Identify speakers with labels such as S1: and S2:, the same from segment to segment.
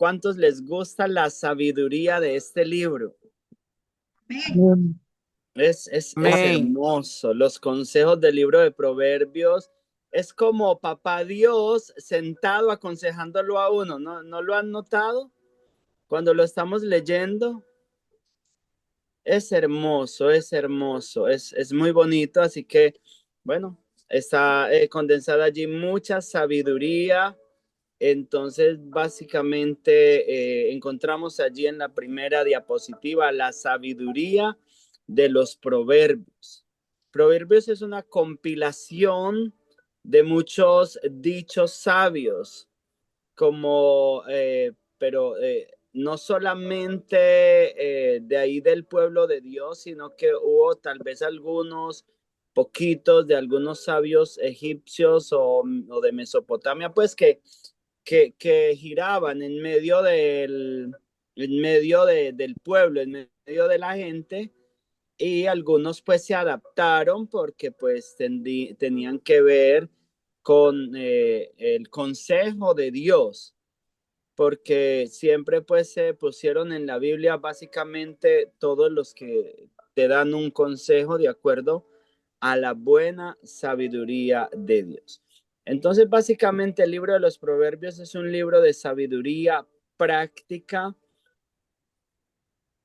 S1: ¿Cuántos les gusta la sabiduría de este libro?
S2: Amén.
S1: Es
S2: Amén.
S1: hermoso. Los consejos del libro de Proverbios es como papá Dios sentado aconsejándolo a uno. ¿No lo han notado cuando lo estamos leyendo? Es hermoso, es muy bonito. Así que, bueno, está condensada allí mucha sabiduría. Entonces, básicamente, encontramos allí en la primera diapositiva la sabiduría de los proverbios. Proverbios es una compilación de muchos dichos sabios, como, pero no solamente de ahí del pueblo de Dios, sino que hubo tal vez algunos poquitos de algunos sabios egipcios o de Mesopotamia, pues que giraban en medio del pueblo, en medio de la gente, y algunos pues se adaptaron porque pues tenían que ver con el consejo de Dios, porque siempre pues se pusieron en la Biblia básicamente todos los que te dan un consejo de acuerdo a la buena sabiduría de Dios. Entonces, básicamente el libro de los Proverbios es un libro de sabiduría práctica,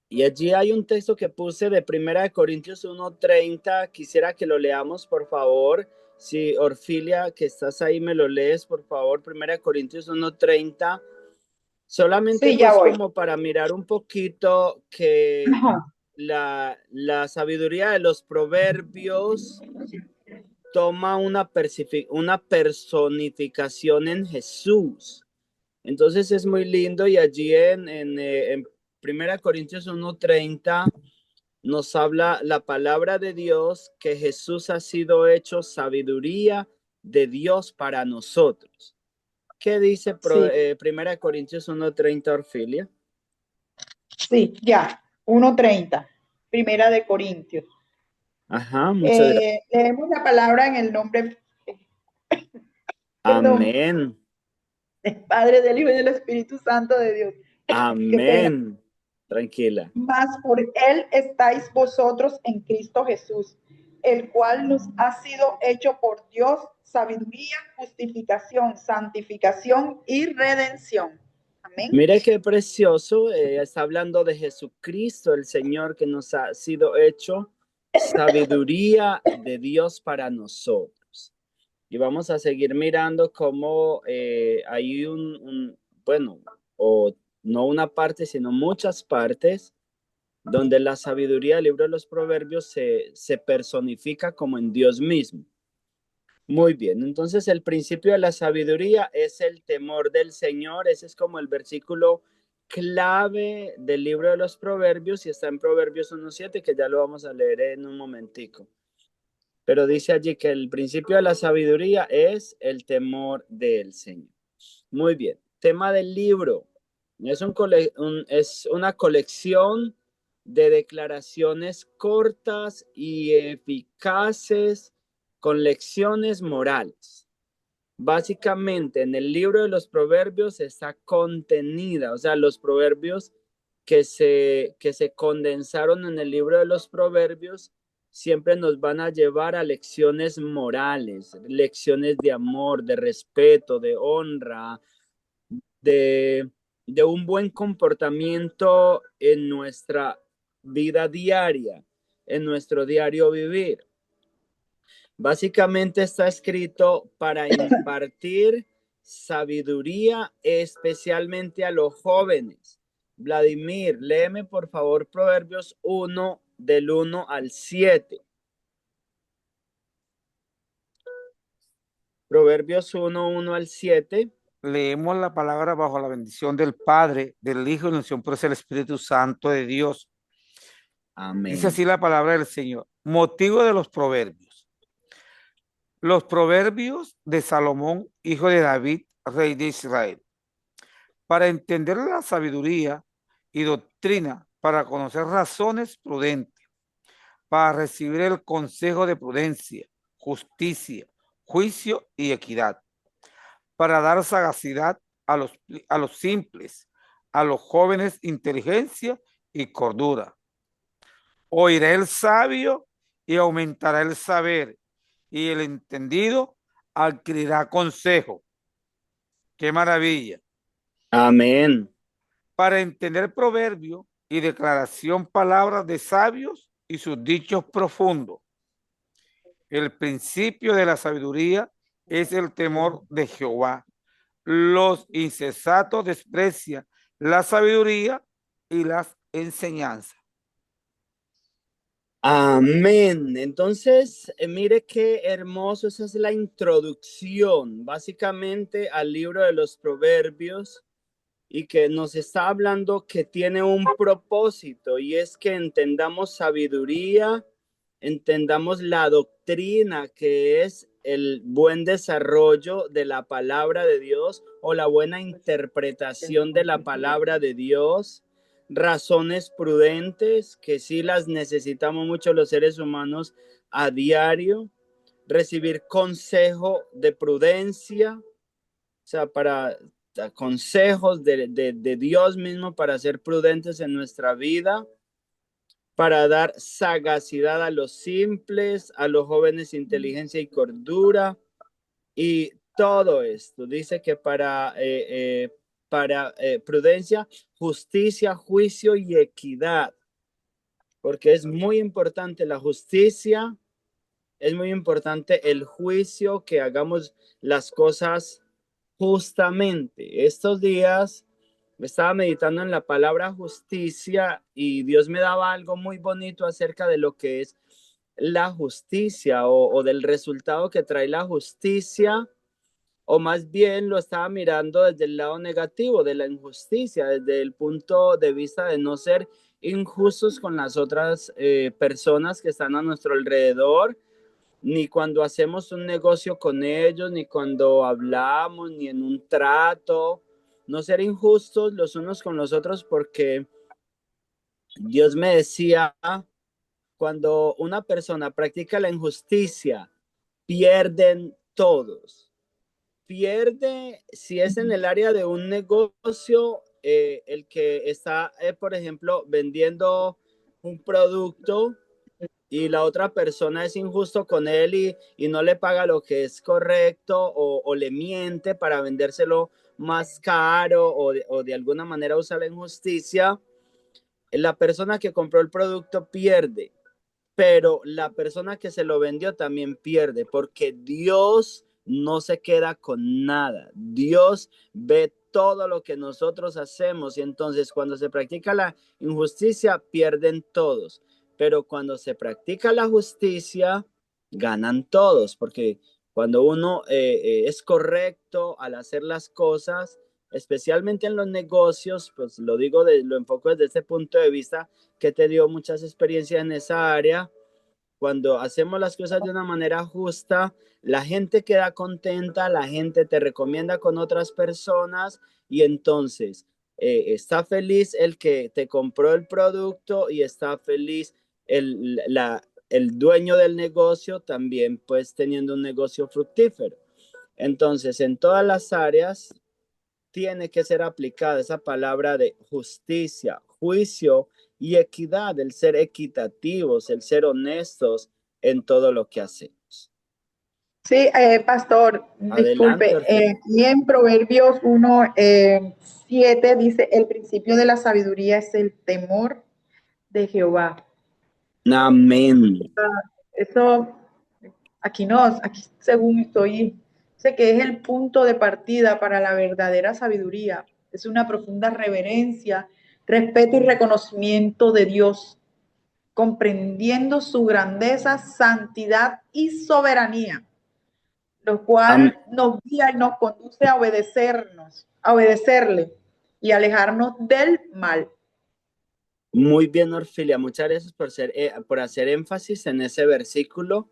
S1: y allí hay un texto que puse de Primera de Corintios 1:30. Quisiera que lo leamos, por favor. Si Orfilia, que estás ahí, me lo lees, por favor. Primera de Corintios 1:30. Solamente
S3: Sí, ya
S1: pues
S3: voy.
S1: como para mirar un poquito que
S3: Ajá.
S1: la sabiduría de los proverbios toma una personificación en Jesús. Entonces es muy lindo, y allí en 1 Corintios 1:30 nos habla la palabra de Dios, que Jesús ha sido hecho sabiduría de Dios para nosotros. ¿Qué dice
S3: Sí,
S1: 1 Corintios 1:30, Orfilia?
S3: sí, ya. 1:30. Primera de Corintios.
S1: Ajá, muchas gracias.
S3: Leemos la palabra en el nombre, perdón,
S1: Amén,
S3: del Padre, del Hijo y del Espíritu Santo de Dios. Qué pena.
S1: amén. Tranquila.
S3: Mas por Él estáis vosotros en Cristo Jesús, el cual nos ha sido hecho por Dios sabiduría, justificación, santificación y redención. Amén.
S1: Mire qué precioso, está hablando de Jesucristo, el Señor, que nos ha sido hecho sabiduría de Dios para nosotros. Y vamos a seguir mirando cómo hay bueno, o no una parte, sino muchas partes, donde la sabiduría del libro de los Proverbios se personifica como en Dios mismo. Muy bien, entonces el principio de la sabiduría es el temor del Señor. Ese es como el versículo clave del libro de los Proverbios, y está en Proverbios 1:7, que ya lo vamos a leer en un momentico. Pero dice allí que el principio de la sabiduría es el temor del Señor. Muy bien, tema del libro. Es una colección de declaraciones cortas y eficaces con lecciones morales. Básicamente, en el libro de los proverbios está contenida, o sea, los proverbios que se condensaron en el libro de los proverbios siempre nos van a llevar a lecciones morales, lecciones de amor, de respeto, de honra, de, de un buen comportamiento en nuestra vida diaria, en nuestro diario vivir. Básicamente está escrito para impartir sabiduría, especialmente a los jóvenes. Vladimir, léeme por favor Proverbios 1 del 1 al 7. Proverbios 1 al 7.
S2: Leemos la palabra bajo la bendición del Padre, del Hijo y la unción por el Espíritu Santo de Dios. Dice
S1: Amén.
S2: así la palabra del Señor. Motivo de los proverbios. Los proverbios de Salomón, hijo de David, rey de Israel. Para entender la sabiduría y doctrina, para conocer razones prudentes, para recibir el consejo de prudencia, justicia, juicio y equidad, para dar sagacidad a los simples, a los jóvenes inteligencia y cordura. Oirá el sabio y aumentará el saber, y el entendido adquirirá consejo. ¡Qué maravilla!
S1: Amén.
S2: Para entender proverbio y declaración, palabras de sabios y sus dichos profundos. El principio de la sabiduría es el temor de Jehová. Los insensatos desprecian la sabiduría y las enseñanzas.
S1: Amén. Entonces, mire qué hermoso, esa es la introducción básicamente al libro de los Proverbios y que nos está hablando que tiene un propósito y es que entendamos sabiduría, entendamos la doctrina que es el buen desarrollo de la palabra de Dios o la buena interpretación de la palabra de Dios, razones prudentes que sí las necesitamos mucho los seres humanos a diario, recibir consejo de prudencia, o sea, para consejos de Dios mismo para ser prudentes en nuestra vida, para dar sagacidad a los simples, a los jóvenes inteligencia y cordura, y todo esto. Dice que para prudencia, justicia, juicio y equidad, porque es muy importante la justicia, es muy importante el juicio, que hagamos las cosas justamente. Estos días estaba meditando en la palabra justicia y Dios me daba algo muy bonito acerca de lo que es la justicia o del resultado que trae la justicia, o más bien lo estaba mirando desde el lado negativo de la injusticia, desde el punto de vista de no ser injustos con las otras personas que están a nuestro alrededor, ni cuando hacemos un negocio con ellos, ni cuando hablamos, ni en un trato, no ser injustos los unos con los otros, porque Dios me decía, cuando una persona practica la injusticia, pierden todos. Pierde si es en el área de un negocio, el que está, por ejemplo, vendiendo un producto y la otra persona es injusto con él y no le paga lo que es correcto o le miente para vendérselo más caro o de alguna manera usa la injusticia, la persona que compró el producto pierde, pero la persona que se lo vendió también pierde, porque Dios no se queda con nada. Dios ve todo lo que nosotros hacemos y entonces cuando se practica la injusticia pierden todos, pero cuando se practica la justicia ganan todos, porque cuando uno es correcto al hacer las cosas, especialmente en los negocios, pues lo enfoco desde este punto de vista que te dio muchas experiencias en esa área. Cuando hacemos las cosas de una manera justa, la gente queda contenta, la gente te recomienda con otras personas y entonces está feliz el que te compró el producto y está feliz el dueño del negocio también, pues teniendo un negocio fructífero. Entonces, en todas las áreas tiene que ser aplicada esa palabra de justicia, juicio y equidad, el ser equitativos, el ser honestos en todo lo que hacemos.
S3: Sí, pastor,
S1: Adelante,
S3: disculpe,
S1: Orfeo.
S3: y en Proverbios 1:7 dice, el principio de la sabiduría es el temor de Jehová.
S1: Amén.
S3: Eso, aquí según estoy, sé que es el punto de partida para la verdadera sabiduría. Es una profunda reverencia, respeto y reconocimiento de Dios, comprendiendo su grandeza, santidad y soberanía, lo cual nos guía y nos conduce a obedecerle y alejarnos del mal.
S1: Muy bien, Orfilia. Muchas gracias por hacer énfasis en ese versículo,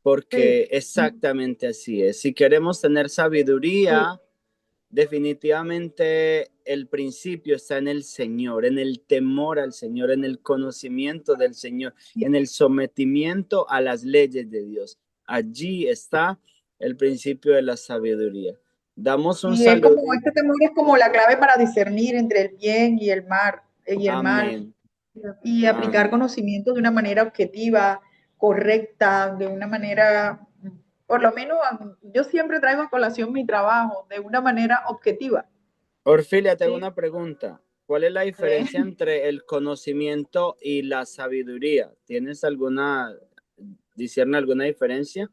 S1: porque
S3: Sí.
S1: exactamente así es. Si queremos tener sabiduría, definitivamente el principio está en el Señor, en el temor al Señor, en el conocimiento del Señor, en el sometimiento a las leyes de Dios. Allí está el principio de la sabiduría. Damos un
S3: Y es como,
S1: saludo.
S3: este temor es como la clave para discernir entre el bien y el mal,
S1: Amén.
S3: y aplicar
S1: Amén.
S3: conocimiento de una manera objetiva, correcta, de una manera, por lo menos yo siempre traigo a colación mi trabajo de una manera objetiva.
S1: Orfilia, te hago
S3: ¿Sí?
S1: una pregunta. ¿Cuál es la diferencia entre el conocimiento y la sabiduría? ¿Tienes discierne alguna diferencia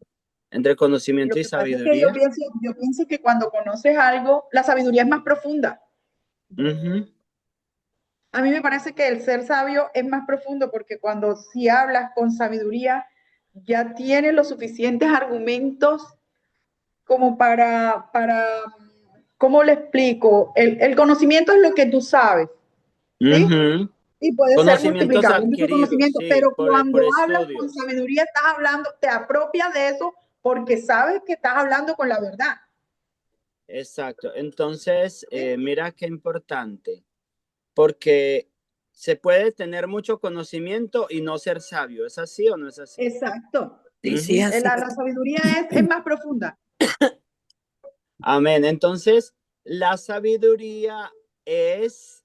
S1: entre conocimiento
S3: Lo
S1: y
S3: que pasa es que yo
S1: sabiduría?
S3: pienso que cuando conoces algo, la sabiduría es más profunda.
S1: Ujú.
S3: A mí me parece que el ser sabio es más profundo porque cuando si hablas con sabiduría, ya tienes los suficientes argumentos como ¿cómo le explico? El conocimiento es lo que tú sabes, ¿sí?
S1: Ujú.
S3: Y puede ser
S1: Conocimientos
S3: multiplicable mucho
S1: adquiridos,
S3: conocimiento,
S1: sí,
S3: pero
S1: por
S3: cuando hablas con
S1: estudios.
S3: sabiduría estás hablando, te apropias de eso porque sabes que estás hablando con la verdad.
S1: Exacto. Entonces,
S3: ¿Sí?
S1: mira qué importante, porque se puede tener mucho conocimiento y no ser sabio. ¿Es así o no es así?
S3: Exacto.
S4: Sí, sí, es
S1: Ujú.
S4: así.
S3: La sabiduría es más profunda.
S1: Amén. Entonces, la sabiduría es,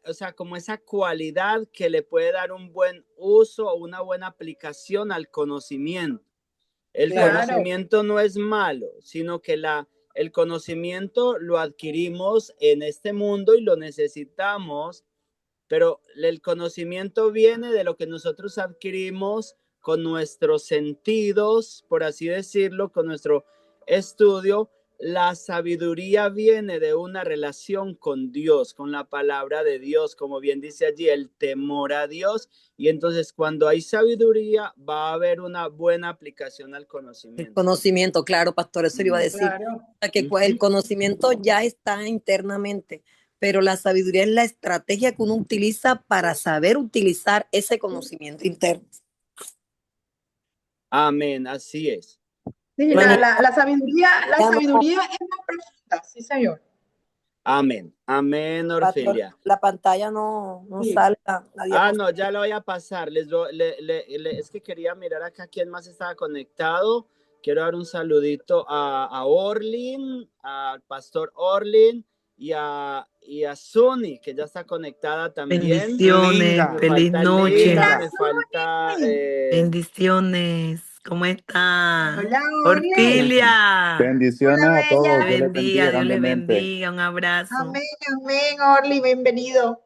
S1: o sea, como esa cualidad que le puede dar un buen uso o una buena aplicación al conocimiento. El
S4: Claro.
S3: Claro.
S1: conocimiento no es malo, sino que el conocimiento lo adquirimos en este mundo y lo necesitamos, pero el conocimiento viene de lo que nosotros adquirimos con nuestros sentidos, por así decirlo, con nuestro estudio. La sabiduría viene de una relación con Dios, con la palabra de Dios, como bien dice allí, el temor a Dios. Y entonces cuando hay sabiduría va a haber una buena aplicación al
S4: El
S1: conocimiento.
S4: conocimiento, claro, pastor, eso le iba a decir.
S3: Claro.
S4: O sea, que el conocimiento ya está internamente, pero la sabiduría es la estrategia que uno utiliza para saber utilizar ese conocimiento interno.
S1: Amén, así es.
S3: Sí,
S4: Bueno,
S3: la sabiduría
S4: ya no,
S3: es más profunda, sí, señor.
S1: Amén, amén,
S4: pastor,
S1: Orfilia.
S4: la pantalla no
S3: Sí.
S4: sale la
S1: Ah,
S4: diapositiva.
S1: no, ya lo voy a pasar. Es que quería mirar acá quién más estaba conectado. Quiero dar un saludito a Orlin, al pastor Orlin y a Suni, que ya está conectada también.
S5: Bendiciones,
S1: Me
S2: Linda,
S5: feliz
S1: falta
S5: noche.
S1: Linda,
S2: linda.
S1: me falta...
S5: Bendiciones. ¿Cómo está?
S3: Hola, Orly.
S5: Orfilia.
S3: Hola,
S6: Bendiciones a todos,
S3: bella.
S5: Dios le
S6: grandemente.
S5: bendiga. Un abrazo.
S3: Amén, amén, Orly, bienvenido.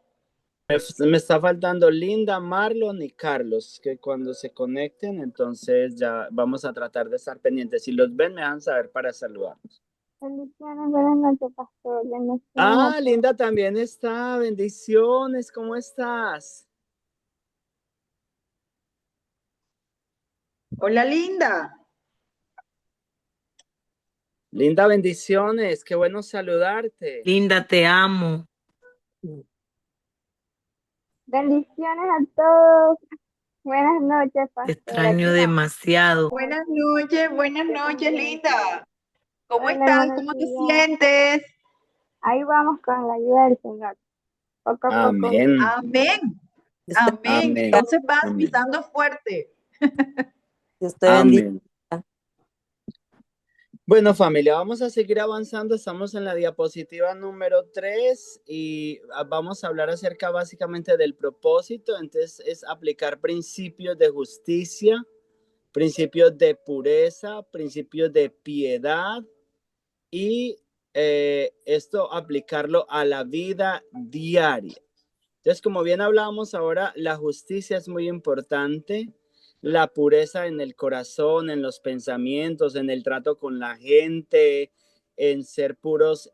S1: Me está faltando Linda, Marlon y Carlos, que cuando se conecten, entonces ya vamos a tratar de estar pendientes. Si los ven, me dejan saber para saludarlos.
S7: Bendiciones, buenas noches, pastor. Bendiciones a
S1: Ah,
S7: todos.
S1: Linda también está. Bendiciones, ¿cómo estás?
S3: Hola, linda.
S1: Linda, bendiciones, qué bueno saludarte.
S5: Linda, te amo.
S7: Bendiciones a todos. Buenas noches,
S5: Te
S7: pastor.
S5: extraño
S7: Aquí vamos.
S5: demasiado.
S3: Buenas noches, linda. ¿Cómo
S7: Hola,
S3: estás?
S7: buenos
S3: ¿Cómo te
S7: días.
S3: sientes?
S7: Ahí vamos con la ayuda del Señor. Poco a poco.
S1: Amén,
S3: Amén,
S4: Dios te,
S3: amén.
S1: amén,
S3: Entonces vas
S1: amén,
S3: pisando fuerte.
S4: Dios te bendiga.
S1: amén. Bueno, familia, vamos a seguir avanzando. Estamos en la diapositiva número 3 y vamos a hablar acerca básicamente del propósito. Entonces, es aplicar principios de justicia, principios de pureza, principios de piedad y esto aplicarlo a la vida diaria. Entonces, como bien hablábamos ahora, la justicia es muy importante, la pureza en el corazón, en los pensamientos, en el trato con la gente, en ser puros,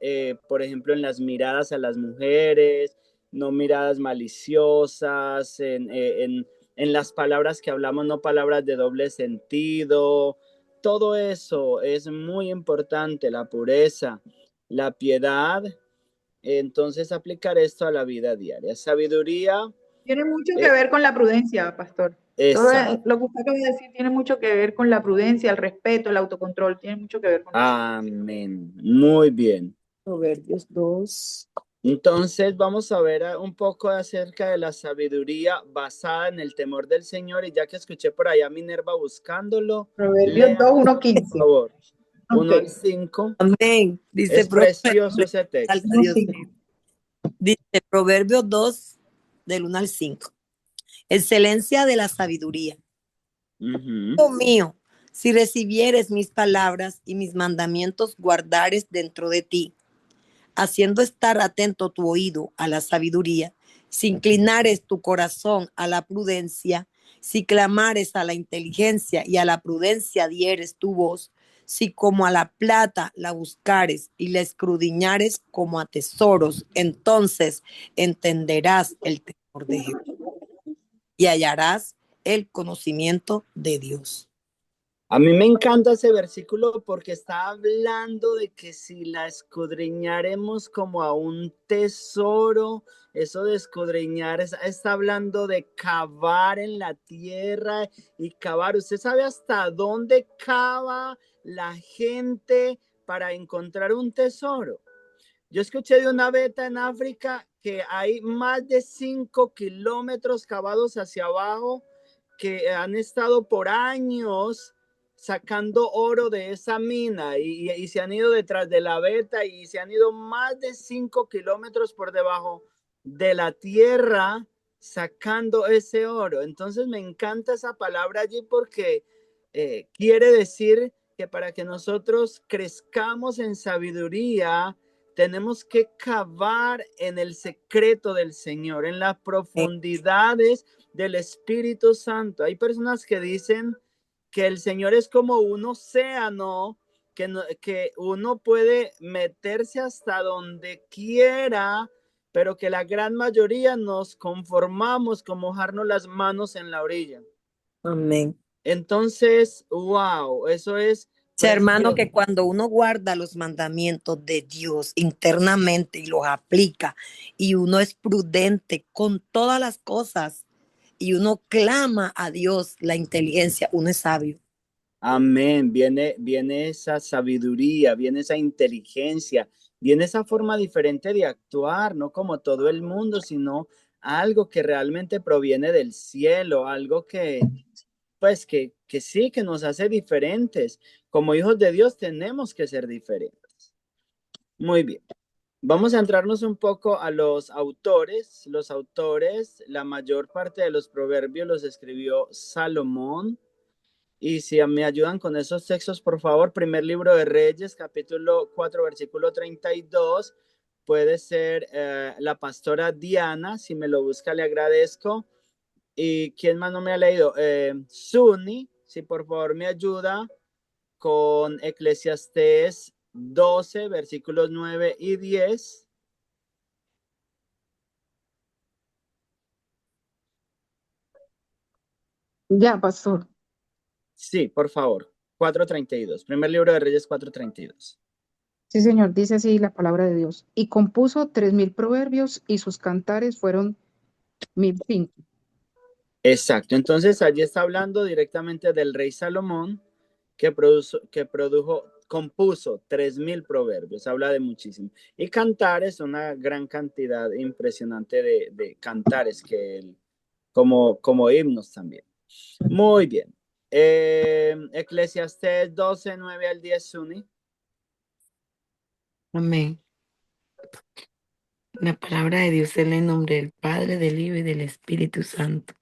S1: por ejemplo, en las miradas a las mujeres, no miradas maliciosas, en las palabras que hablamos, no palabras de doble sentido. Todo eso es muy importante, la pureza, la piedad. Entonces, aplicar esto a la vida diaria. Sabiduría,
S3: Tiene mucho que
S1: eh,
S3: ver con la prudencia, pastor. Todo
S1: exacto.
S3: lo que usted acaba de decir tiene mucho que ver con la prudencia, el respeto, el autocontrol, tiene mucho que ver con eso.
S1: Amén. Muy bien.
S4: Proverbios 2.
S1: Entonces, vamos a ver un poco acerca de la sabiduría basada en el temor del Señor. Y ya que escuché por allá a Minerva buscándolo,
S3: Proverbios
S1: lea,
S3: 2, 1,
S1: por
S3: 15.
S1: favor. 1 al
S3: Ok.
S1: 5.
S4: Amén. Dice
S1: Es precioso ese texto.
S4: Salta Dios mío. Dice Proverbios 2, del 1 al 5. Excelencia de la sabiduría.
S1: Ujú.
S4: Hijo mío, si recibieres mis palabras y mis mandamientos guardares dentro de ti, haciendo estar atento tu oído a la sabiduría, si inclinares tu corazón a la prudencia, si clamares a la inteligencia y a la prudencia dieres tu voz, si como a la plata la buscares y la escudriñares como a tesoros, entonces entenderás el temor de Jehová y hallarás el conocimiento de Dios.
S1: A mí me encanta ese versículo porque está hablando de que si la escudriñaremos como a un tesoro, eso de escudriñar está hablando de cavar en la tierra y cavar. ¿Usted sabe hasta dónde cava la gente para encontrar un tesoro? Yo escuché de una veta en África que hay más de 5 kilómetros cavados hacia abajo que han estado por años sacando oro de esa mina y se han ido detrás de la veta y se han ido más de 5 kilómetros por debajo de la tierra sacando ese oro. Entonces me encanta esa palabra allí porque quiere decir que para que nosotros crezcamos en sabiduría, tenemos que cavar en el secreto del Señor, en las profundidades del Espíritu Santo. Hay personas que dicen que el Señor es como un océano, que uno puede meterse hasta donde quiera, pero que la gran mayoría nos conformamos con mojarnos las manos en la orilla.
S4: Amén.
S1: Entonces, wow, eso es
S4: Hermano,
S1: precioso.
S4: que cuando uno guarda los mandamientos de Dios internamente y los aplica y uno es prudente con todas las cosas y uno clama a Dios la inteligencia, uno es sabio.
S1: Amén. Viene esa sabiduría, viene esa inteligencia, viene esa forma diferente de actuar, no como todo el mundo, sino algo que realmente proviene del cielo, algo que, pues, que sí, que nos hace diferentes. Como hijos de Dios tenemos que ser diferentes. Muy bien. Vamos a entrarnos un poco a los autores. Los autores, la mayor parte de los proverbios los escribió Salomón. Y si me ayudan con esos textos, por favor, primer libro de Reyes, capítulo 4, versículo 32. Puede ser la pastora Diana, si me lo busca, le agradezco. ¿Y quién más no me ha leído? Suni, si por favor me ayuda con Eclesiastés 12, versículos 9 y 10.
S6: Ya, pastor.
S1: Sí, por favor. 4:32. Primer libro de Reyes 4:32.
S6: Sí, señor, dice así la palabra de Dios. Y compuso 3000 proverbios y sus cantares fueron 1005.
S1: Exacto. Entonces allí está hablando directamente del rey Salomón que compuso 3000 proverbios. Habla de muchísimo. Y cantares, una gran cantidad impresionante de cantares que él, como himnos también. Muy bien. Eclesiastés 12, 9 al 10, Suni.
S5: Amén. La palabra de Dios en el nombre del Padre, del Hijo y del Espíritu Santo.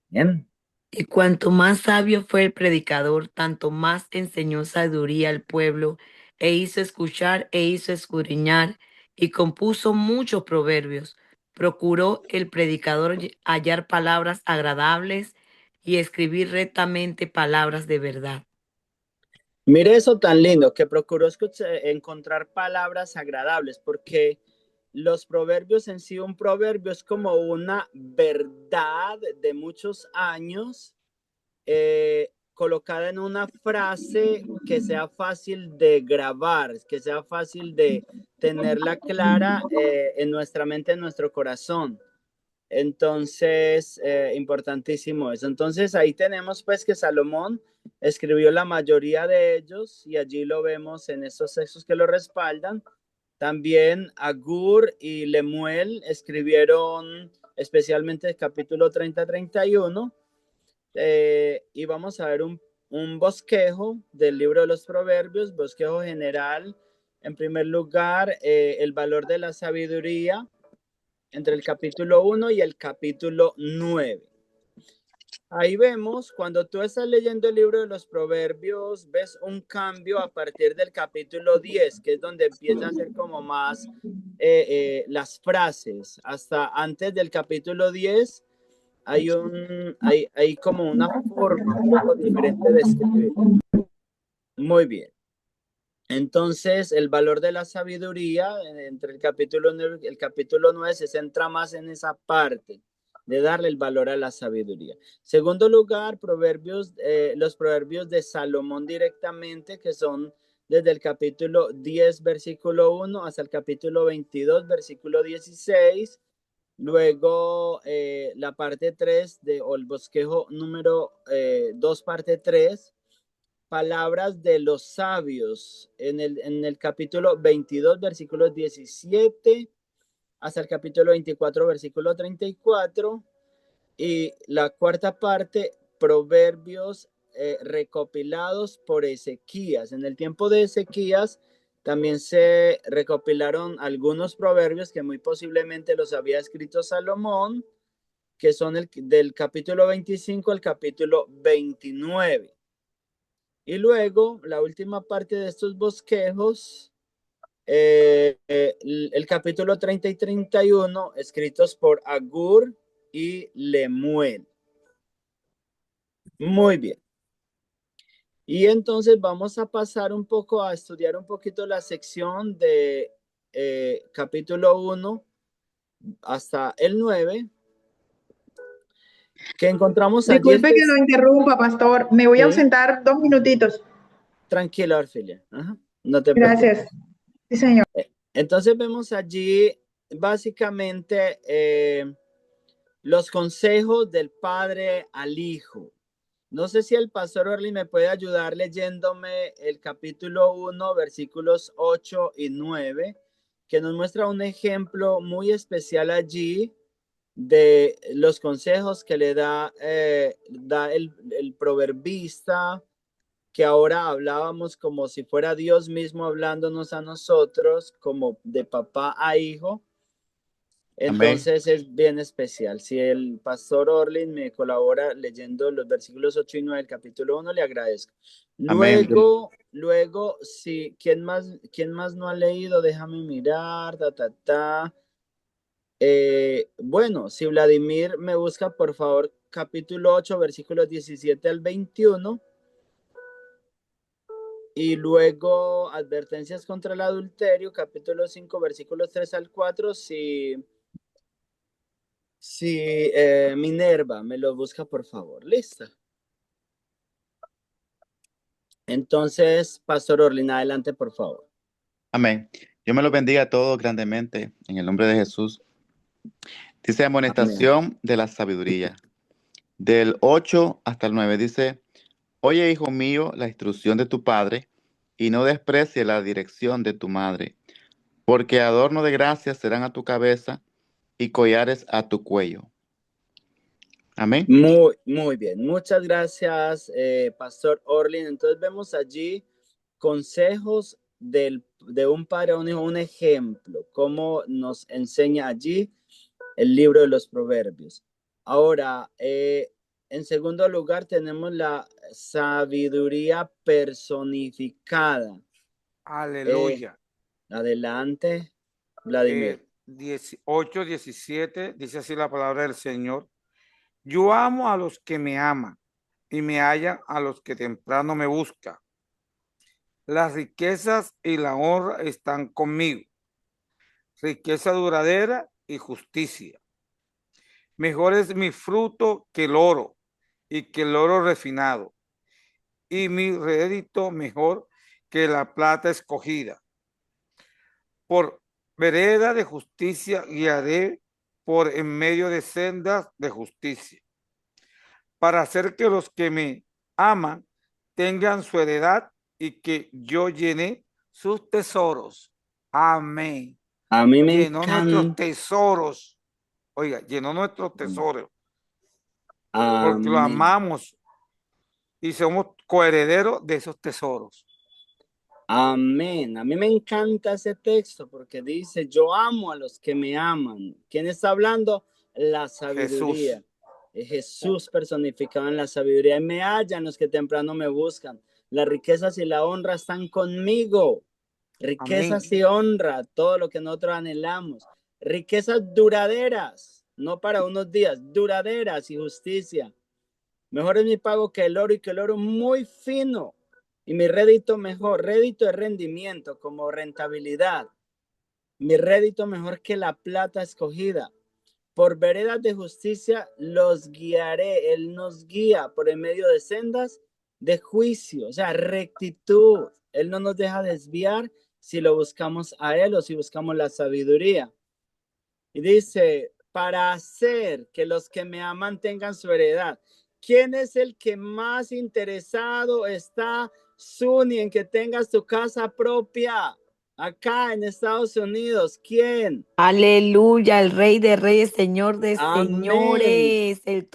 S1: Bien.
S5: Y cuanto más sabio fue el predicador, tanto más enseñó sabiduría al pueblo, e hizo escuchar e hizo escudriñar, y compuso muchos proverbios. Procuró el predicador hallar palabras agradables y escribir rectamente palabras de verdad.
S1: Mire eso tan lindo, que procuró encontrar palabras agradables, porque los proverbios en sí, un proverbio es como una verdad de muchos años colocada en una frase que sea fácil de grabar, que sea fácil de tenerla clara en nuestra mente, en nuestro corazón. Entonces, importantísimo eso. Entonces, ahí tenemos pues que Salomón escribió la mayoría de ellos y allí lo vemos en esos textos que lo respaldan. También Agur y Lemuel escribieron especialmente el capítulo 30-31 y vamos a ver un bosquejo del libro de los Proverbios, bosquejo general. En primer lugar, el valor de la sabiduría entre el capítulo 1 y el capítulo 9. Ahí vemos, cuando tú estás leyendo el libro de los Proverbios, ves un cambio a partir del capítulo 10, que es donde empieza a ser como más las frases. Hasta antes del capítulo 10 hay como una forma un poco diferente de escribir. Muy bien. Entonces, el valor de la sabiduría entre el capítulo 9 se centra más en esa parte de darle el valor a la sabiduría. Segundo lugar, los proverbios de Salomón directamente, que son desde el capítulo 10, versículo 1 hasta el capítulo 22, versículo 16. Luego, la parte 3 o el bosquejo número 2, parte 3. Palabras de los sabios en el capítulo 22, versículos 17 hasta el capítulo 24, versículo 34. Y la cuarta parte, proverbios recopilados por Ezequías. En el tiempo de Ezequías también se recopilaron algunos proverbios que muy posiblemente los había escrito Salomón, que son del capítulo 25 al capítulo 29. Y luego, la última parte de estos bosquejos, el capítulo 30 y 31, escritos por Agur y Lemuel. Muy bien. Y entonces vamos a pasar un poco a estudiar un poquito la sección de capítulo 1 hasta el 9, que encontramos allí.
S3: Disculpe que lo interrumpa, pastor. Me voy a
S1: Sí.
S3: ausentar 2 minutitos.
S1: Tranquila, Orfilia. Ajá. No te preocupes.
S3: Gracias. Sí, señor.
S1: Entonces vemos allí básicamente los consejos del padre al hijo. No sé si el pastor Orly me puede ayudar leyéndome el capítulo 1, versículos 8 y 9, que nos muestra un ejemplo muy especial allí de los consejos que le da el proverbista, que ahora hablábamos como si fuera Dios mismo hablándonos a nosotros, como de papá a hijo. Entonces Amén. Es bien especial. Si el pastor Orlin me colabora leyendo los versículos 8 y 9 del capítulo 1, le agradezco. Luego, si ¿quién más no ha leído? Déjame mirar. Bueno, si Vladimir me busca, por favor, capítulo 8, versículos 17 al 21. Y luego, advertencias contra el adulterio, capítulo 5, versículos 3 al 4. Si Minerva me lo busca, por favor. Listo. Entonces, Pastor Orlin, adelante, por favor.
S8: Amén. Yo me lo bendiga a todos grandemente en el nombre de Jesús. Dice amonestación Amén. De la sabiduría. Del 8 hasta el 9 dice: Oye, hijo mío, la instrucción de tu padre, y no desprecie la dirección de tu madre, porque adorno de gracia serán a tu cabeza y collares a tu cuello. Amén.
S1: Muy bien. Muchas gracias, Pastor Orlin. Entonces vemos allí consejos de un padre a un hijo, un ejemplo, cómo nos enseña allí el libro de los Proverbios. Ahora, en segundo lugar, tenemos la sabiduría personificada.
S2: Aleluya.
S1: Adelante, Vladimir.
S2: 18, 17, dice así la palabra del Señor. Yo amo a los que me aman y me hallan a los que temprano me buscan. Las riquezas y la honra están conmigo. Riqueza duradera y justicia. Mejor es mi fruto que el oro y que el oro refinado. Y mi rédito mejor que la plata escogida. Por vereda de justicia guiaré por en medio de sendas de justicia, para hacer que los que me aman tengan su heredad y que yo llene sus tesoros. Amén.
S1: A mí me
S2: llenó nuestros tesoros. Oiga, llenó nuestros tesoros. porque lo
S1: Amén.
S2: amamos y somos coherederos de esos tesoros.
S1: Amén. A mí me encanta ese texto porque dice, yo amo a los que me aman. ¿Quién está hablando? La sabiduría.
S2: Jesús.
S1: Jesús personificado en la sabiduría. Y me hallan los que temprano me buscan. Las riquezas y la honra están conmigo. Riquezas
S2: Amén.
S1: y honra, todo lo que nosotros anhelamos. Riquezas duraderas, no para unos días, duraderas y justicia. Mejor es mi pago que el oro y que el oro muy fino. Y mi rédito mejor, rédito de rendimiento como rentabilidad. Mi rédito mejor que la plata escogida. Por veredas de justicia los guiaré. Él nos guía por en medio de sendas de juicio, o sea, rectitud. Él no nos deja desviar si lo buscamos a Él o si buscamos la sabiduría. Y dice, para hacer que los que me aman tengan su heredad. ¿Quién es el que más interesado está, Suni, en que tengas tu casa propia acá en Estados Unidos? ¿Quién?
S5: Aleluya, el Rey de Reyes, Señor de
S1: Amén.
S5: Señores, el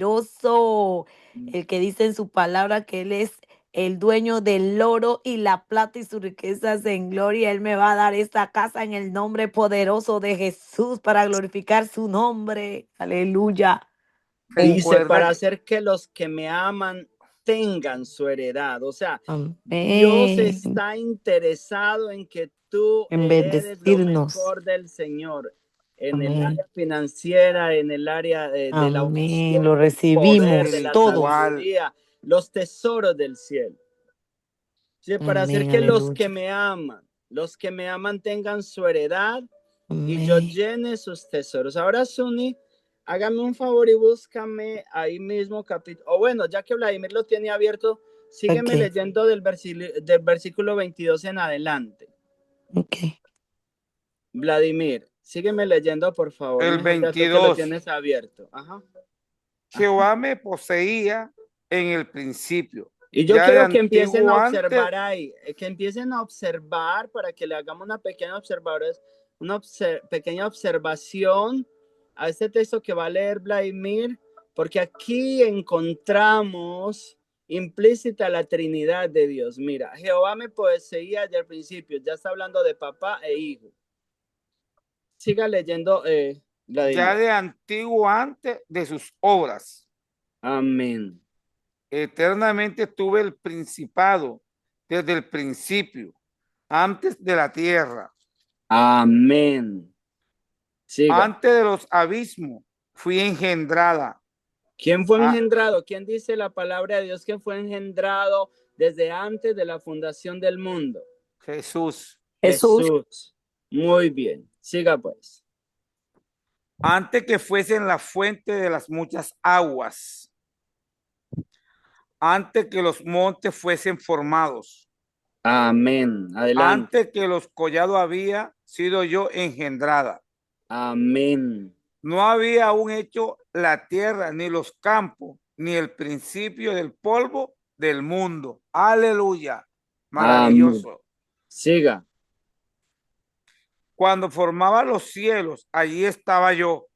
S5: Todopoderoso, el que dice en su palabra que Él es el dueño del oro y la plata y sus riquezas en gloria. Él me va a dar esta casa en el nombre poderoso de Jesús para glorificar su nombre. Aleluya.
S1: Dice, para
S2: Recuerda,
S1: hacer que los que me aman tengan su heredad. O sea, Dios
S5: Amén.
S1: está interesado en que tú
S5: En
S1: heredes lo
S5: bendecirnos.
S1: mejor del Señor en el
S5: Amén.
S1: área financiera, en el área de la
S5: Amén.
S1: unción,
S5: Lo
S1: del poder,
S5: recibimos
S1: de la
S5: todos.
S2: espiritual.
S1: sabiduría, los tesoros del cielo. Sí, para hacer
S5: Amén.
S1: que los que
S5: Aleluya.
S1: los que me aman tengan su heredad y yo
S5: Amén.
S1: llene sus tesoros. Ahora, Suni, hágame un favor y búscame ahí mismo capítulo. O bueno, ya que Vladimir lo tiene abierto, sígueme
S5: Ok.
S1: leyendo del versículo 22 en adelante.
S5: Ok.
S1: Vladimir, sígueme leyendo, por favor,
S2: El
S1: mejor ya tú que lo
S2: 22.
S1: tienes abierto. Ajá.
S2: Jehová me poseía en el principio,
S1: Y yo
S2: ya de
S1: quiero que empiecen a
S2: antiguo antes.
S1: observar ahí, que empiecen a observar para que le hagamos una pequeña pequeña observación a este texto que va a leer Vladimir, porque aquí encontramos implícita la Trinidad de Dios. Mira, Jehová me poseía desde el principio, ya está hablando de papá e hijo. Siga leyendo, Vladimir.
S2: Ya de antiguo antes de sus obras.
S1: Amén.
S2: Eternamente tuve el principado desde el principio, antes de la tierra,
S1: Amén. Siga.
S2: antes de los abismos, fui engendrada.
S1: ¿Quién fue
S2: Ah,
S1: engendrado? ¿Quién dice la palabra de Dios que fue engendrado desde antes de la fundación del mundo?
S2: Jesús.
S5: Jesús.
S1: Jesús. Muy bien. Siga pues.
S2: Antes que fuesen la fuente de las muchas aguas, antes que los montes fuesen formados,
S1: Amén. Adelante.
S2: antes que los collados había sido yo engendrada.
S1: Amén.
S2: No había aún hecho la tierra, ni los campos, ni el principio del polvo del mundo. Aleluya. Maravilloso.
S1: Amén. Siga.
S2: Cuando formaba los cielos, allí estaba yo.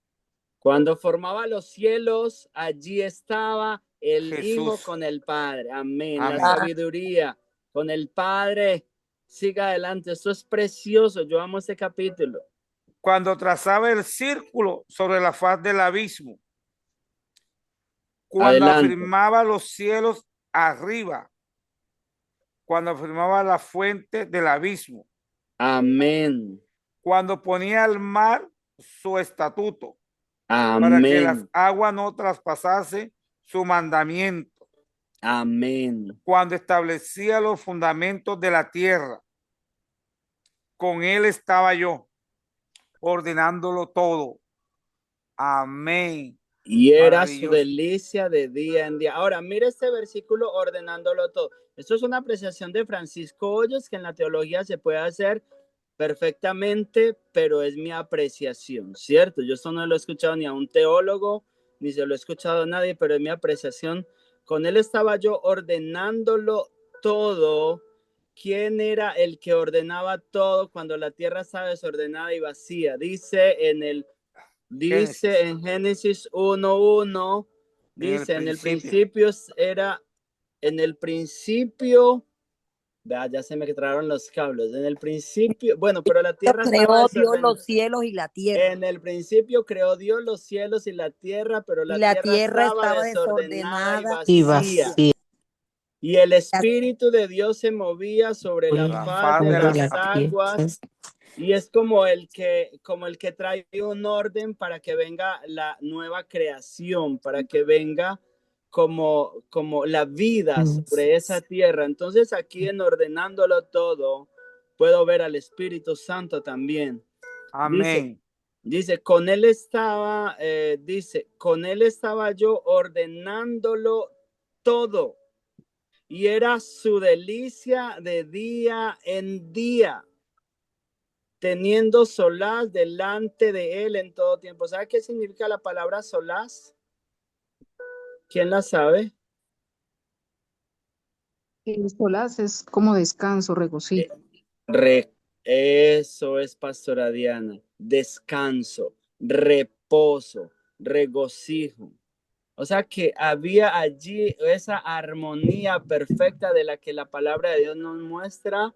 S1: Cuando formaba los cielos, allí estaba el
S2: Jesús.
S1: Hijo con el Padre. Amén.
S2: Amén.
S1: La sabiduría con el Padre. Siga adelante. Esto es precioso. Yo amo este capítulo.
S2: Cuando trazaba el círculo sobre la faz del abismo, cuando
S1: Adelante.
S2: afirmaba los cielos arriba, cuando afirmaba la fuente del abismo,
S1: Amén.
S2: cuando ponía al mar su estatuto,
S1: Amén.
S2: para que las aguas no traspasasen su mandamiento.
S1: Amén.
S2: Cuando establecía los fundamentos de la tierra, con él estaba yo, ordenándolo todo. Amén.
S1: Y era su delicia de día en día. Ahora, mire este versículo ordenándolo todo. Esto es una apreciación de Francisco Hoyos que en la teología se puede hacer perfectamente, pero es mi apreciación, ¿cierto? Yo esto no lo he escuchado ni a un teólogo, ni se lo he escuchado a nadie, pero es mi apreciación. Con él estaba yo ordenándolo todo. ¿Quién era el que ordenaba todo cuando la tierra estaba desordenada y vacía? Dice en Génesis 1:1, Dice, en el principio era, en el principio, ya se me trajeron los cables. En el principio, bueno, pero la tierra estaba
S4: Creó Dios
S1: desordenada.
S4: los cielos y la tierra.
S1: En el principio creó Dios los cielos y la tierra, pero
S4: Y
S1: la tierra estaba desordenada y vacía. Y el Espíritu de Dios se movía sobre la faz de las aguas. Y es como el que trae un orden para que venga la nueva creación, para que venga como la vida sobre esa tierra. Entonces aquí en ordenándolo todo, puedo ver al Espíritu Santo también.
S2: Amén.
S1: Dice, con él estaba yo ordenándolo todo. Y era su delicia de día en día, teniendo solaz delante de él en todo tiempo. ¿Sabe qué significa la palabra solaz? ¿Quién la sabe?
S6: El solaz es como descanso, regocijo.
S1: Eso es, pastora Diana. Descanso, reposo, regocijo. O sea que había allí esa armonía perfecta de la que la palabra de Dios nos muestra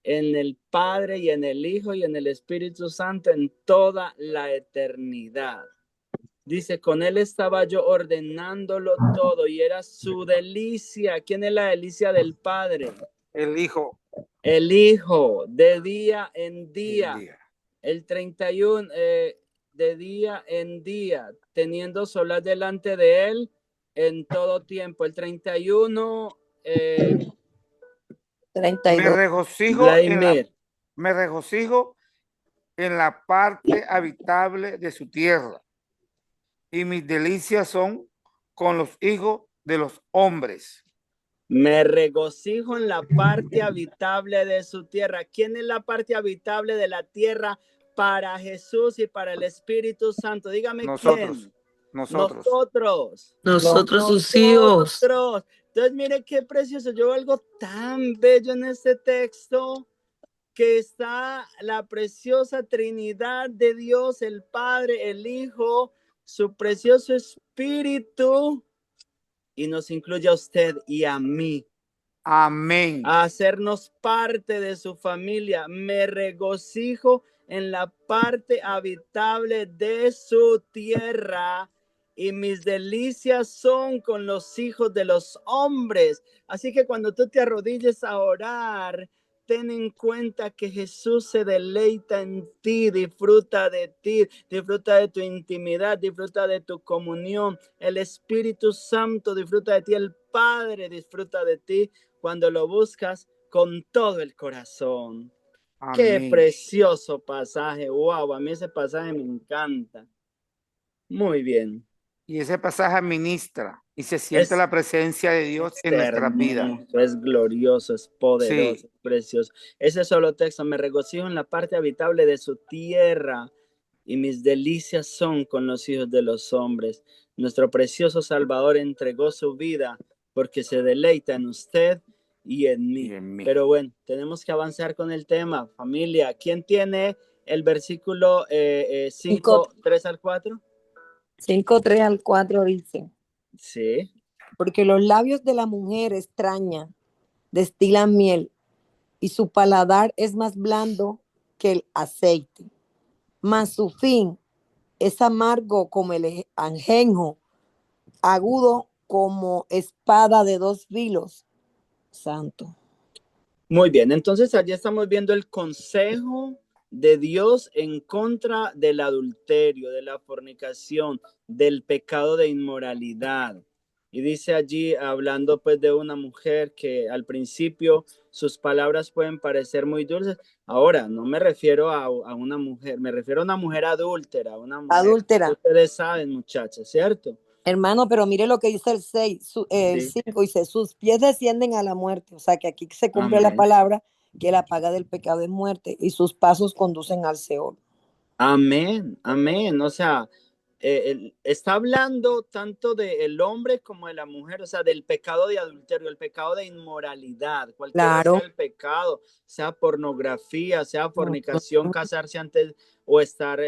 S1: en el Padre y en el Hijo y en el Espíritu Santo en toda la eternidad. Dice, con él estaba yo ordenándolo todo y era su delicia. ¿Quién es la delicia del Padre?
S2: El Hijo.
S1: El Hijo, de día en día. El 31 de día en día, teniendo solaz delante de él en todo tiempo. El 31.
S4: 32.
S2: Me regocijo en la parte habitable de su tierra, y mis delicias son con los hijos de los hombres.
S1: Me regocijo en la parte habitable de su tierra. ¿Quién es la parte habitable de la tierra para Jesús y para el Espíritu Santo? Dígame quién.
S2: Nosotros
S1: sus hijos. Entonces, mire qué precioso. Yo veo algo tan bello en este texto, que está la preciosa Trinidad de Dios, el Padre, el Hijo, su precioso Espíritu, y nos incluye a usted y a mí.
S2: Amén.
S1: A hacernos parte de su familia. Me regocijo en la parte habitable de su tierra, y mis delicias son con los hijos de los hombres. Así que cuando tú te arrodilles a orar, ten en cuenta que Jesús se deleita en ti, disfruta de tu intimidad, disfruta de tu comunión. El Espíritu Santo disfruta de ti, el Padre disfruta de ti cuando lo buscas con todo el corazón. Amén. Qué precioso pasaje. Wow, a mí ese pasaje me encanta. Muy bien.
S2: Y ese pasaje administra y se siente la presencia de Dios en nuestra vida.
S1: Es glorioso, es poderoso, es precioso. Ese solo texto, me regocijo en la parte habitable de su tierra, y mis delicias son con los hijos de los hombres. Nuestro precioso Salvador entregó su vida porque se deleita en usted y en mí. Pero bueno, tenemos que avanzar con el tema. Familia, ¿quién tiene el versículo 5, 3 al 4?
S4: 5, 3 al 4 dice.
S1: Sí.
S4: Porque los labios de la mujer extraña destilan miel, y su paladar es más blando que el aceite. Mas su fin es amargo como el ajenjo, agudo como espada de dos filos. Santo.
S1: Muy bien, entonces allí estamos viendo el consejo de Dios en contra del adulterio, de la fornicación, del pecado de inmoralidad. Y dice allí, hablando pues de una mujer que al principio sus palabras pueden parecer muy dulces. Ahora, no me refiero a una mujer, me refiero a una mujer adúltera, una mujer
S4: adúltera.
S1: Ustedes saben, muchachas, ¿cierto?
S4: Hermano, pero mire lo que dice el 6, el 5, dice, sus pies descienden a la muerte. O sea, que aquí se cumple la palabra que la paga del pecado es muerte, y sus pasos conducen al Seol.
S1: Amén, amén. O sea, está hablando tanto del hombre como de la mujer, o sea, del pecado de adulterio, el pecado de inmoralidad, cualquiera sea el pecado, sea pornografía, sea fornicación, casarse antes o estar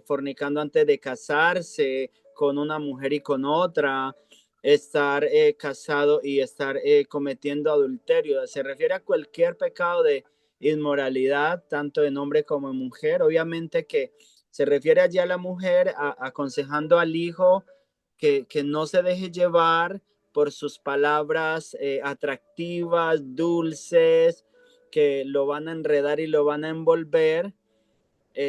S1: fornicando antes de casarse con una mujer y con otra, estar casado y estar cometiendo adulterio. Se refiere a cualquier pecado de inmoralidad, tanto en hombre como en mujer. Obviamente que se refiere allí a la mujer aconsejando al hijo que no se deje llevar por sus palabras atractivas, dulces, que lo van a enredar y lo van a envolver,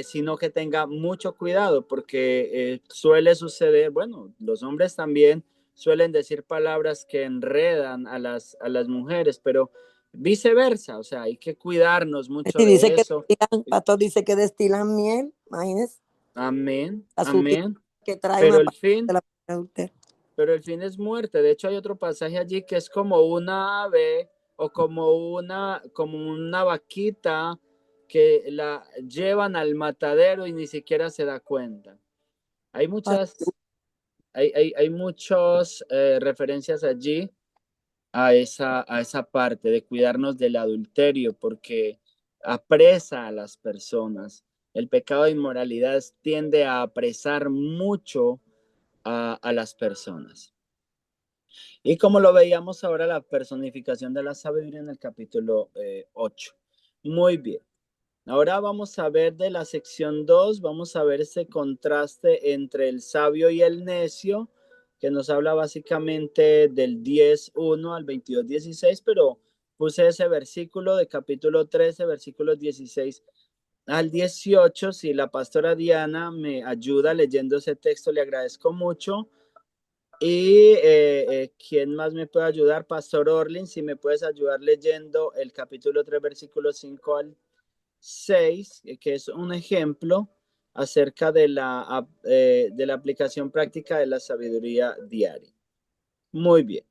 S1: sino que tenga mucho cuidado, porque suele suceder, bueno, los hombres también suelen decir palabras que enredan a las mujeres, pero viceversa, o sea, hay que cuidarnos mucho
S4: Y dice
S1: de
S4: que
S1: eso.
S4: pastor dice que destilan miel, imagínese,
S1: Amén,
S4: la sutil
S1: amén.
S4: que trae
S1: Pero
S4: una
S1: el
S4: parte de
S1: fin,
S4: la adulterio.
S1: pero el fin es muerte. De hecho, hay otro pasaje allí que es como una ave o como una vaquita que la llevan al matadero y ni siquiera se da cuenta. Hay muchas, hay muchas referencias allí a esa parte de cuidarnos del adulterio, porque apresa a las personas. El pecado de inmoralidad tiende a apresar mucho a las personas. Y como lo veíamos ahora, la personificación de la sabiduría en el capítulo 8. Muy bien. Ahora vamos a ver de la sección 2, vamos a ver ese contraste entre el sabio y el necio, que nos habla básicamente del 10:1 al 22:16, pero puse ese versículo de capítulo 13, versículos 16 al 18. Si la pastora Diana me ayuda leyendo ese texto, le agradezco mucho. Y ¿quién más me puede ayudar? Pastor Orlin, si me puedes ayudar leyendo el capítulo 3, versículos 5 al 6, que es un ejemplo acerca de la aplicación práctica de la sabiduría diaria. Muy bien.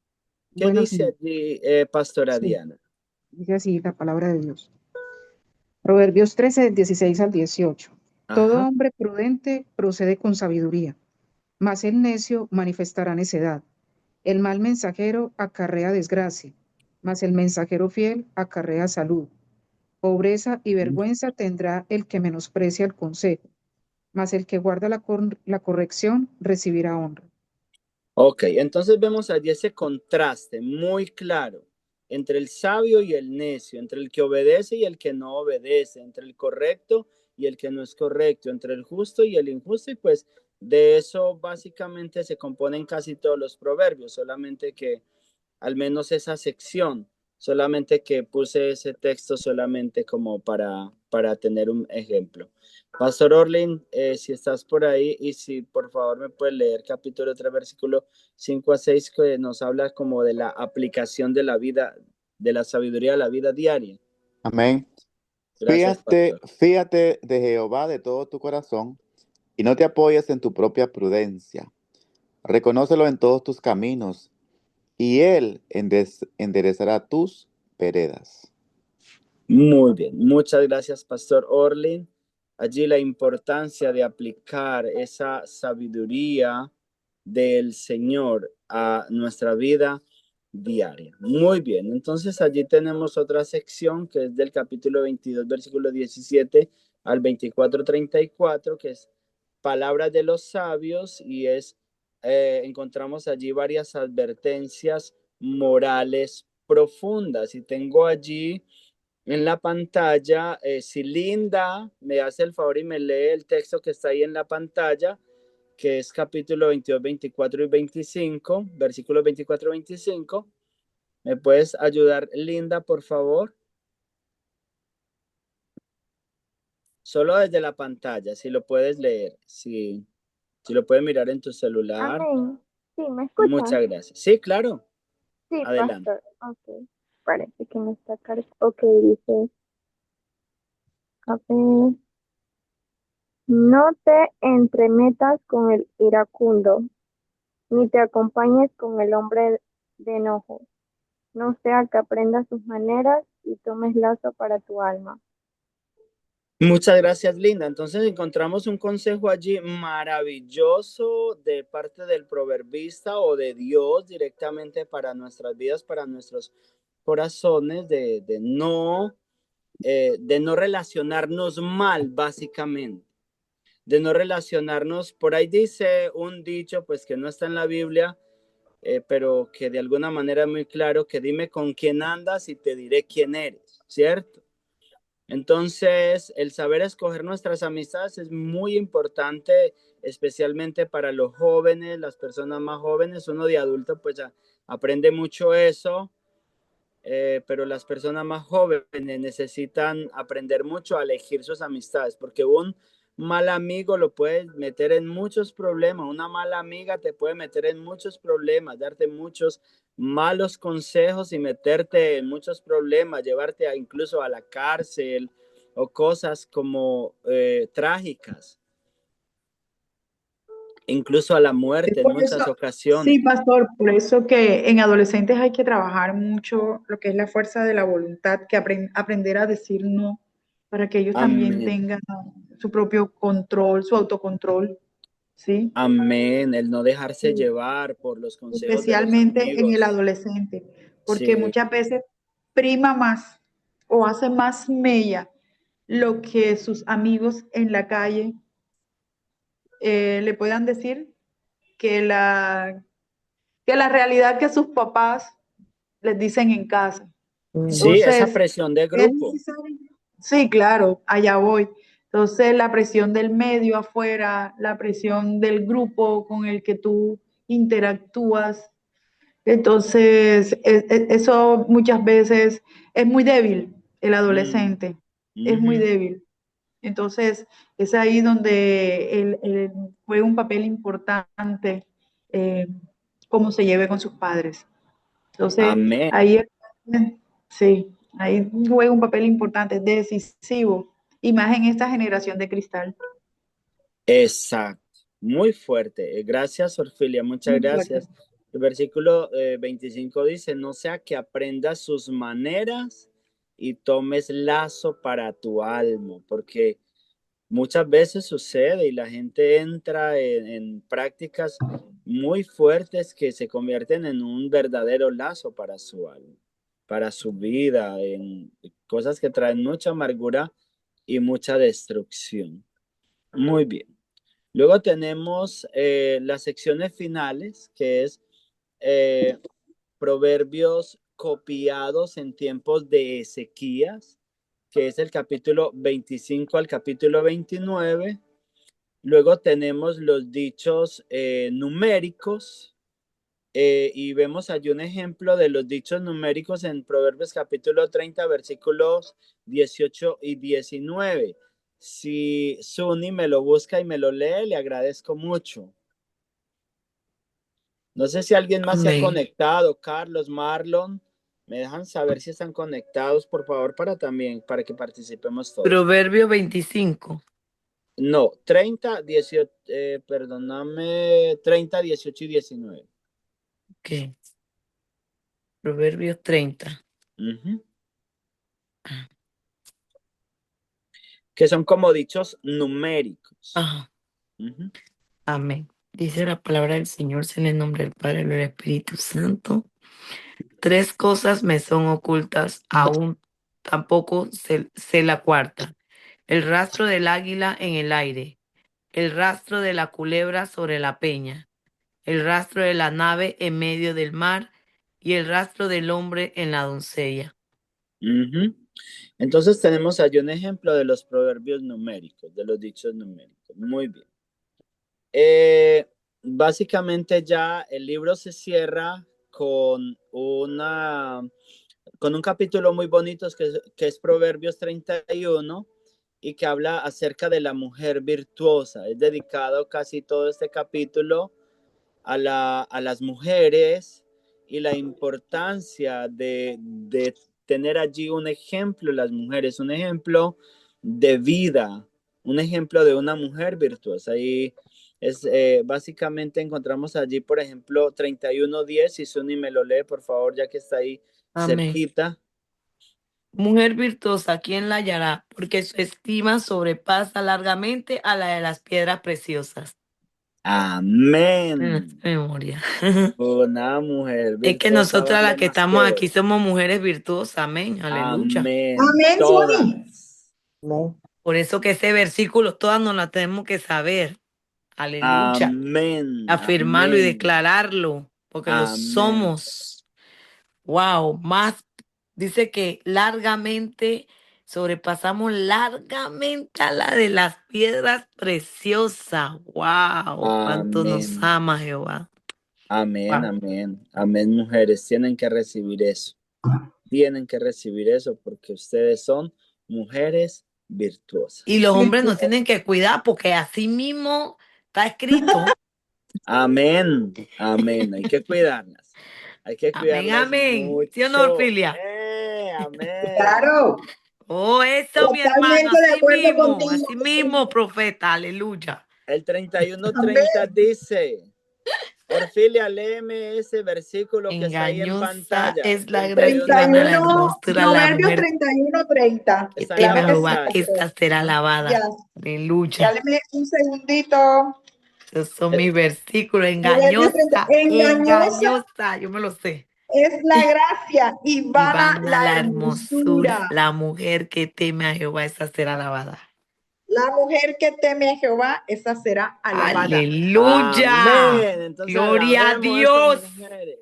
S1: ¿Qué
S6: Bueno,
S1: dice
S6: señor.
S1: allí, pastora
S6: Sí,
S1: Diana?
S6: dice así la palabra de Dios. Proverbios 13, 16 al 18. Todo
S1: Ajá.
S6: hombre prudente procede con sabiduría, mas el necio manifestará necedad. El mal mensajero acarrea desgracia, mas el mensajero fiel acarrea salud. Pobreza y vergüenza tendrá el que menosprecia el consejo, mas el que guarda la corrección recibirá honra.
S1: Ok, entonces vemos allí ese contraste muy claro entre el sabio y el necio, entre el que obedece y el que no obedece, entre el correcto y el que no es correcto, entre el justo y el injusto, y pues de eso básicamente se componen casi todos los proverbios, solamente que al menos esa sección, solamente que puse ese texto solamente como para tener un ejemplo. Pastor Orlin, si estás por ahí y si por favor me puedes leer capítulo 3, versículo 5 a 6, que nos habla como de la aplicación de la vida, de la sabiduría a la vida diaria.
S8: Amén.
S1: Gracias, pastor.
S8: Fíjate de Jehová de todo tu corazón y no te apoyes en tu propia prudencia. Reconócelo en todos tus caminos y Él enderezará tus veredas.
S1: Muy bien, muchas gracias, Pastor Orlin. Allí la importancia de aplicar esa sabiduría del Señor a nuestra vida diaria. Muy bien, entonces allí tenemos otra sección que es del capítulo 22, versículo 17 al 24:34, que es palabras de los sabios, y encontramos allí varias advertencias morales profundas. Y tengo allí en la pantalla, si Linda me hace el favor y me lee el texto que está ahí en la pantalla, que es capítulo 22, 24 y 25, versículos 24 y 25. ¿Me puedes ayudar, Linda, por favor? Solo desde la pantalla, si lo puedes leer, si lo puedes mirar en tu celular.
S7: Amén. Sí, ¿me escuchan?
S1: Muchas gracias. Sí, claro.
S7: Sí,
S1: Adelante.
S7: pastor. Ok. Parece que me está cargando. Ok, dice. A ver. No te entremetas con el iracundo, ni te acompañes con el hombre de enojo. No sea que aprendas sus maneras y tomes lazo para tu alma.
S1: Muchas gracias, Linda. Entonces encontramos un consejo allí maravilloso de parte del proverbista o de Dios directamente para nuestras vidas, para nuestros corazones, de no relacionarnos mal, básicamente, de no relacionarnos. Por ahí dice un dicho, pues que no está en la Biblia, pero que de alguna manera es muy claro que dime con quién andas y te diré quién eres, ¿cierto? Entonces, el saber escoger nuestras amistades es muy importante, especialmente para los jóvenes, las personas más jóvenes. Uno de adulto pues aprende mucho eso, pero las personas más jóvenes necesitan aprender mucho a elegir sus amistades, porque un mal amigo lo puede meter en muchos problemas, una mala amiga te puede meter en muchos problemas, darte muchos malos consejos y meterte en muchos problemas, llevarte incluso a la cárcel o cosas como trágicas, incluso a la
S3: Es
S1: muerte en
S3: por
S1: muchas
S3: eso, sí,
S1: ocasiones.
S3: pastor, por eso que en adolescentes hay que trabajar mucho lo que es la fuerza de la voluntad, que aprender a decir no, para que ellos también
S1: Amén.
S3: tengan su propio control, su autocontrol, ¿sí?
S1: Amén, el no dejarse
S3: Sí.
S1: llevar por los consejos de los
S3: Especialmente en el
S1: amigos.
S3: adolescente, porque
S1: Sí.
S3: muchas veces prima más o hace más mella lo que sus amigos en la calle le puedan decir que la realidad que sus papás les dicen en casa.
S1: Sí, esa
S3: Entonces,
S1: presión de
S3: es
S1: grupo.
S3: necesario. Sí, claro, allá voy. Entonces, la presión del medio afuera, la presión del grupo con el que tú interactúas. Entonces, eso muchas veces es muy débil, el
S1: Mm,
S3: adolescente, es muy
S1: ujú.
S3: débil. Entonces, es ahí donde juega un papel importante eh, cómo se lleve con sus padres. Entonces,
S1: Amén.
S3: ahí, sí, ahí juega un papel importante, decisivo, y más en esta generación de cristal.
S1: Exacto. Muy fuerte. Gracias, Orfilia. Muchas
S3: Muy fuerte.
S1: gracias. El versículo 25 dice, no sea que aprendas sus maneras y tomes lazo para tu alma, porque muchas veces sucede y la gente entra en prácticas muy fuertes que se convierten en un verdadero lazo para su alma, para su vida, en cosas que traen mucha amargura y mucha destrucción. Muy bien. Luego tenemos las secciones finales, que es eh, proverbios copiados en tiempos de Ezequías, que es el capítulo 25 al capítulo 29. Luego tenemos los dichos numéricos y vemos allí un ejemplo de los dichos numéricos en Proverbios capítulo 30, versículos 18 y 19. Si Suni me lo busca y me lo lee, le agradezco mucho. No sé si alguien más se ha
S5: Amén.
S1: conectado, Carlos, Marlon. Me dejan saber si están conectados, por favor, para que participemos todos.
S5: Proverbio 25.
S1: No, 30, 18, perdóname, 30, 18 y 19.
S5: Ok. Proverbios 30.
S1: Uh-huh. Que son como dichos numéricos.
S5: Ajá.
S1: Uh-huh.
S5: Amén. Dice la palabra del Señor en el nombre del Padre y del Espíritu Santo. 3 cosas me son ocultas, aún tampoco sé la cuarta. El rastro del águila en el aire, el rastro de la culebra sobre la peña, el rastro de la nave en medio del mar y el rastro del hombre en la doncella.
S1: Uh-huh. Entonces tenemos allí un ejemplo de los proverbios numéricos, de los dichos numéricos. Muy bien. Básicamente ya el libro se cierra con con un capítulo muy bonito que es Proverbios 31 y que habla acerca de la mujer virtuosa. Es dedicado casi todo este capítulo a las mujeres y la importancia de tener allí un ejemplo, las mujeres, un ejemplo de vida, un ejemplo de una mujer virtuosa. Y básicamente encontramos allí, por ejemplo, 31:10, si Suni me lo lee, por favor, ya que está ahí
S5: Amén.
S1: cerquita.
S5: Mujer virtuosa, ¿quién la hallará? Porque su estima sobrepasa largamente a la de las piedras preciosas.
S1: Amén.
S5: Memoria.
S1: Una mujer
S5: Es que
S1: virtuosa
S5: nosotras las
S1: vale
S5: que
S1: más que
S5: estamos aquí
S1: oro.
S5: somos mujeres virtuosas. Amén. Aleluya.
S1: Amén.
S3: Amén, Sony.
S1: Todas.
S5: Por eso que ese versículo todas nos la tenemos que saber. Aleluya.
S1: Amén.
S5: Afirmarlo y
S1: Amén.
S5: declararlo. porque lo
S1: Amén.
S5: somos. Wow, más dice que largamente sobrepasamos largamente a la de las piedras preciosas. Wow, cuánto nos
S1: Amén.
S5: ama Jehová.
S1: Amén,
S5: Wow.
S1: amén, amén, mujeres, tienen que recibir eso. Tienen que recibir eso porque ustedes son mujeres virtuosas.
S5: Y los hombres nos tienen que cuidar porque así mismo está escrito.
S1: Amén, amén, hay que cuidarlas. Hay que
S5: Amén,
S1: cuidarlas
S5: amén. ¿Sí o no,
S1: mucho.
S5: Orfilia?
S1: Amén.
S3: Claro,
S5: Oh, eso, mi hermano,
S3: totalmente de acuerdo contigo.
S5: así mismo, profeta, aleluya.
S1: El 31:30 dice, Orfilia, léeme ese versículo que está ahí en
S5: Engañosa
S1: pantalla.
S5: es la gracia y
S1: 31:30.
S5: vana la
S3: 31,
S5: hermosura, la
S3: Proverbios
S5: mujer
S3: 31:30.
S5: que
S1: Está en la
S5: teme a
S3: Claro que sí,
S5: Jehová,
S1: pantalla.
S3: pastor.
S5: esta será alabada.
S3: Ya,
S5: Aleluya.
S3: dale un segundito.
S5: Esos son mis versículos.
S3: Proverbios 30.
S5: Engañosa, yo me lo sé.
S3: Es la gracia y
S5: Y
S3: vana
S5: vana la hermosura,
S3: hermosura.
S5: la mujer que teme a Jehová, esa será alabada.
S3: La mujer que teme a Jehová, esa será alabada.
S5: Aleluya.
S1: Amén. Entonces,
S5: Gloria a
S1: alabemos
S5: Dios.
S1: estas mujeres.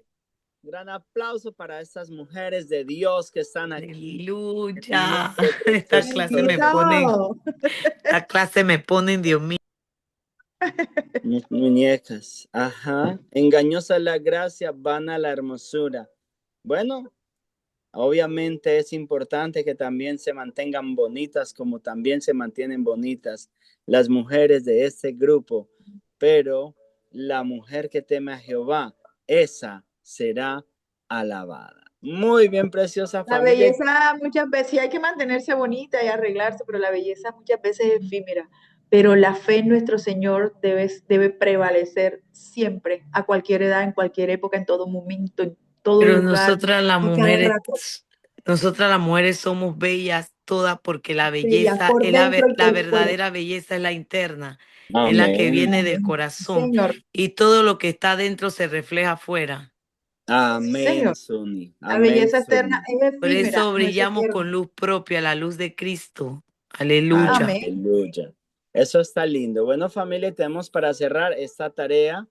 S1: Gran aplauso para estas mujeres de Dios que están aquí.
S5: Aleluya. Esta clase me ponen, Dios mío.
S1: Muñecas. Ajá. Engañosa la gracia, vana la hermosura. Bueno, obviamente es importante que también se mantengan bonitas como también se mantienen bonitas las mujeres de este grupo, pero la mujer que teme a Jehová, esa será alabada. Muy bien, preciosa
S3: La
S1: familia.
S3: belleza muchas veces, sí hay que mantenerse bonita y arreglarse, pero la belleza muchas veces es efímera. Pero la fe en nuestro Señor debe prevalecer siempre, a cualquier edad, en cualquier época, en todo momento, en todo
S5: Pero
S3: lugar,
S5: nosotras las
S3: a cada
S5: mujeres somos bellas todas porque la
S3: bella,
S5: belleza
S3: por
S5: es
S3: dentro y
S5: la
S3: por fuera.
S5: verdadera belleza es la interna, es la que
S1: Amén.
S5: viene del corazón
S3: Señor,
S5: y todo lo que está dentro se refleja afuera.
S1: Amén,
S3: Señor.
S1: Suni.
S3: La
S1: Amén,
S3: belleza externa
S1: Suni.
S3: es
S5: Por
S3: efímera,
S5: eso
S3: no es
S5: brillamos
S3: eterna.
S5: con luz propia, la luz de Cristo. Aleluya.
S3: Amén.
S1: Aleluya. Eso está lindo. Bueno, familia, tenemos para cerrar esta tarea.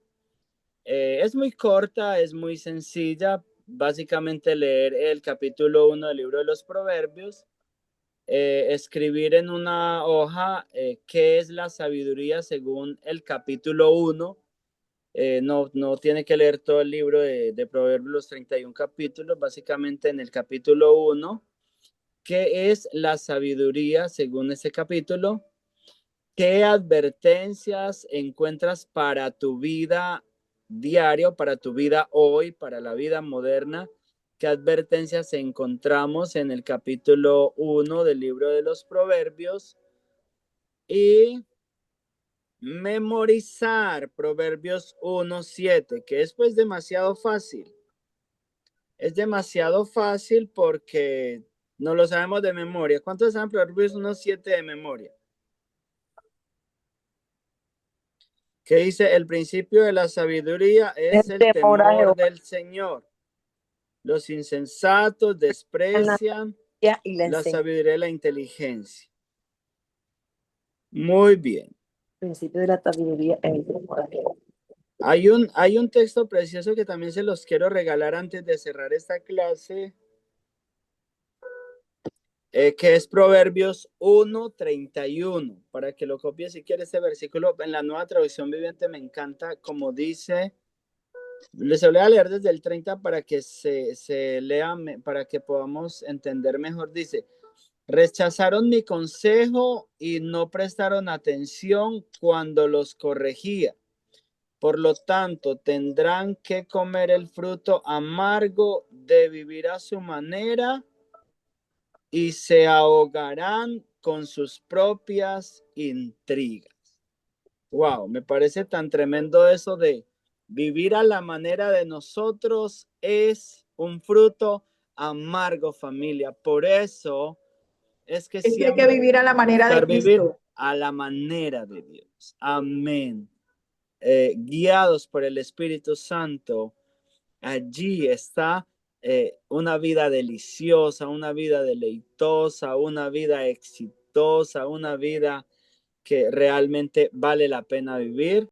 S1: Es muy corta, es muy sencilla. Básicamente leer el capítulo 1 del libro de los Proverbios. Escribir en una hoja qué es la sabiduría según el capítulo 1. No tiene que leer todo el libro de Proverbios, los 31 capítulos. Básicamente en el capítulo 1, ¿qué es la sabiduría según ese capítulo? ¿Qué advertencias encuentras para tu vida diario, para tu vida hoy, para la vida moderna? ¿Qué advertencias encontramos en el capítulo 1 del libro de los Proverbios? Y memorizar Proverbios 1:7, que es pues demasiado fácil. Es demasiado fácil porque no lo sabemos de memoria. ¿Cuántos saben Proverbios 1:7 de memoria? Que dice, el principio de la sabiduría es el temor del Señor. Los insensatos desprecian la sabiduría y la inteligencia. Muy bien.
S4: El principio de la sabiduría es el temor a Jehová.
S1: Hay un texto precioso que también se los quiero regalar antes de cerrar esta clase, que es Proverbios 1:31, para que lo copies si quieres. Este versículo en la Nueva Traducción Viviente me encanta, como dice. Les voy a leer desde el 30 para que se lea, para que podamos entender mejor. Dice, rechazaron mi consejo y no prestaron atención cuando los corregía. Por lo tanto, tendrán que comer el fruto amargo de vivir a su manera y se ahogarán con sus propias intrigas. Wow, me parece tan tremendo eso de vivir a la manera de nosotros es un fruto amargo, familia. Por eso es que
S3: Hay que vivir a la manera de Cristo.
S1: Vivir a la manera de Dios. Amén. Guiados por el Espíritu Santo, allí está una vida deliciosa, una vida deleitosa, una vida exitosa, una vida que realmente vale la pena vivir.